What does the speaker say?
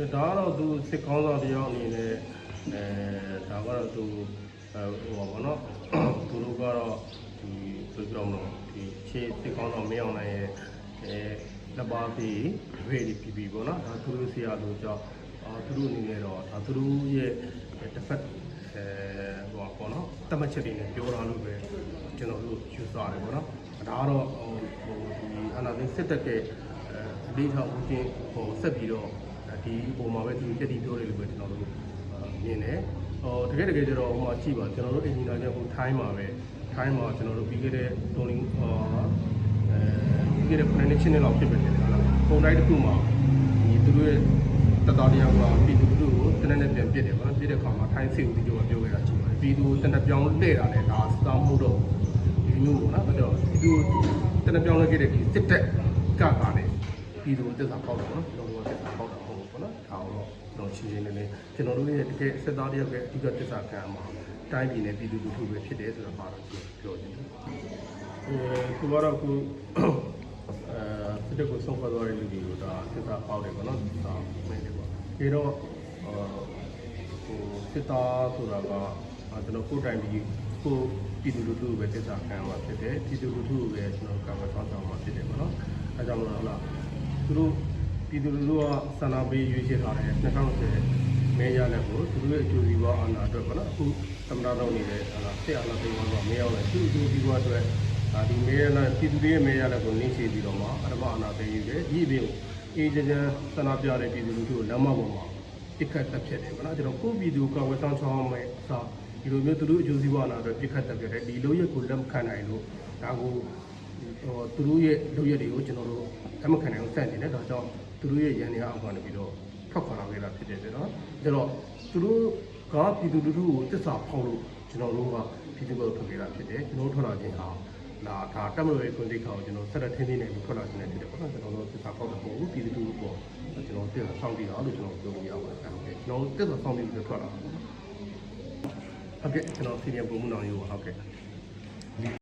ဒါကတော့သူစစ်ကောင်းဆောင်တယောက်အနေနဲ့ဒါကတော့သူဟိုပါဘောနော်သူတို့ကတော့ဒီဆိုကြတော့မလို့ဒီခြေစစ်ကောင်းဆောင်မင်းအောင်နိုင်ရဲ့လက်ပါပြီးရွေးပြီးပြီပေါ့နော်ဒါသူတို့ဆရာတို့ကြောင့်သူတို့အနေနဲ့တော့ဒါသူတို့ရဲ့တစ်ဖက်ဟိုပေါ့နော်တမချက်တွေနဲ့ပြောတာလို့ပဲကျွန်တော်တို့ယူဆရတယ်ပေါ့နော်ဒါကတော့ဟိုဒီအနာသိစစ်တပ်ရဲ့လေးထောင်ဦးချင်းဟိုဆက်ပြီးတော့ဒီပုံမှာပဲသူတက်တီပြောတယ်လို့ပဲကျွန်တော်တို့မြင်တယ်တကယ်ကျတော့ဟိုမှာကြည့်ပါကျွန်တော်တို့အင်ဂျင်နီယာကဟိုထိုင်းမှာပဲထိုင်းမှာကျွန်တော်တို့ပြီးခဲ့တဲ့တုံးလေးပြီးခဲ့တဲ့9နှစ်လောက်ဖြစ်ပဲတယ်ဟုတ်လားပုံတိုင်းတစ်ခုမှာဒီသူတို့ရဲ့တသားတရားကပြည်သူတို့ကိုတနက်နဲ့ပြန်ပြစ်တယ်ပေါ့နော်ပြစ်တဲ့ခါမှာထိုင်းစီဦးဒီလိုပြောခဲ့တာရှိပါတယ်ပြည်သူတနက်ပြောင်းလှည့်တာလည်းဒါစောင်းမှုတော့ဒီမျိုးပေါ့နော်အဲ့တော့ပြည်သူတနက်ပြောင်းလှည့်ခဲ့တဲ့ဒီစစ်တက်ကပါတယ်ပြည်သူတက်တာပေါက်တယ်ပေါ့နော်ကျွန်တော်တို့ကတက်တာပေါက်တာဟုတ်ပေါ့နော်ဒါတော့ကျွန်တော်ရှင်းရှင်းလင်းလင်းကျွန်တော်တို့ရဲ့တကယ်စစ်သားတယောက်ရဲ့အဓိကတက်တာခံမှာတိုင်းပြည်နဲ့ပြည်သူလူထုပဲဖြစ်တယ်ဆိုတော့ပါတော့ပြောချင်တယ်သူကတော့ခုစစ်တပ်ကိုဆုံးဖြတ်သွားတဲ့လူတွေကိုဒါစစ်သားပေါက်တယ်ပေါ့နော်ဒါမင်းတွေပေါ့ဒီတော့ဟိုစစ်သားဆိုတာကကျွန်တော်ကိုယ်တိုင်ပြီးကိုပြည်သူလူထုပဲတက်တာခံမှာဖြစ်တယ်ပြည်သူလူထုပဲကျွန်တော်ကာကွယ်ဆောင်ဆောင်မှာဖြစ်တယ်ပေါ့နော်အဲကြောင့်မလို့ဟုတ်လားသူတို့ပြည်သူလူထုကဆန္ဒပေးရွေးချယ်ထားတဲ့2020မဲရလက်ကိုသူတို့ရဲ့အကျိုးစီးပွားအာဏာအတွက်ပေါ့နော်အခုသမ္မတတော်နေတဲ့ဆရာအာဏာသိမ်းတော့မဲရောက်တယ်သူ့အကျိုးစီးပွားအတွက်ဒီမဲရလက်ပြည်သူတွေရဲ့မဲရလက်ကိုနှိမ့်ချပြီးတော့မှအထမအာဏာသိမ်းယူတယ်ဒီအပြင်အေးချမ်းဆန္ဒပြတဲ့ပြည်သူလူထုကိုလမ်းမပေါ်မှာပြစ်ခတ်တက်ဖြစ်တယ်ပေါ့နော်ကျွန်တော်ကိုပြည်သူကာကွယ်ဆောင်ဆောင်မဲ့အစားဒီလိုမျိုးသူတို့အကျိုးစီးပွားအာဏာအတွက်ပြစ်ခတ်တက်ဖြစ်တယ်ဒီလိုရက်ကိုလက်မခံနိုင်လို့ဒါကိုသူတို့ရဲ့လုပ်ရက်တွေကိုကျွန်တော်တို့လက်မခံနိုင်အောင်စန့်နေတယ်ဒါကြောင့်သူတို့ရဲ့ရန်နေအောင်ကနေပြီးတော့ထွက်ခွာလာခဲ့တာဖြစ်တယ်နော်ဒါတော့သူတို့ကပြည်သူလူထုကိုတစ္ဆာဖောက်လို့ကျွန်တော်တို့ကပြည်သူ့ဘက်ထွက်ခဲ့တာဖြစ်တယ်ကျွန်တော်ထွက်လာခြင်းဟာဒါတက်မလို့ရဲ့ကွန်တိတ်ခေါကိုကျွန်တော်ဆက်လက်ထင်းထင်းနဲ့ထွက်လာခြင်းနဲ့ဖြစ်တယ်ပေါ့နော်ကျွန်တော်တို့တစ္ဆာဖောက်တော့မဟုတ်ဘူးပြည်သူလူထုပေါ့ကျွန်တော်တစ္ဆာဖောက်ပြီးတော့လို့ကျွန်တော်ပြောလို့ရပါတယ်ကျွန်တော်တစ္ဆာဖောက်ပြီးတော့ထွက်လာဟုတ်ကဲ့ကျွန်တော်စီနီယာပုံမှန်အောင်ယူပါဟုတ်ကဲ့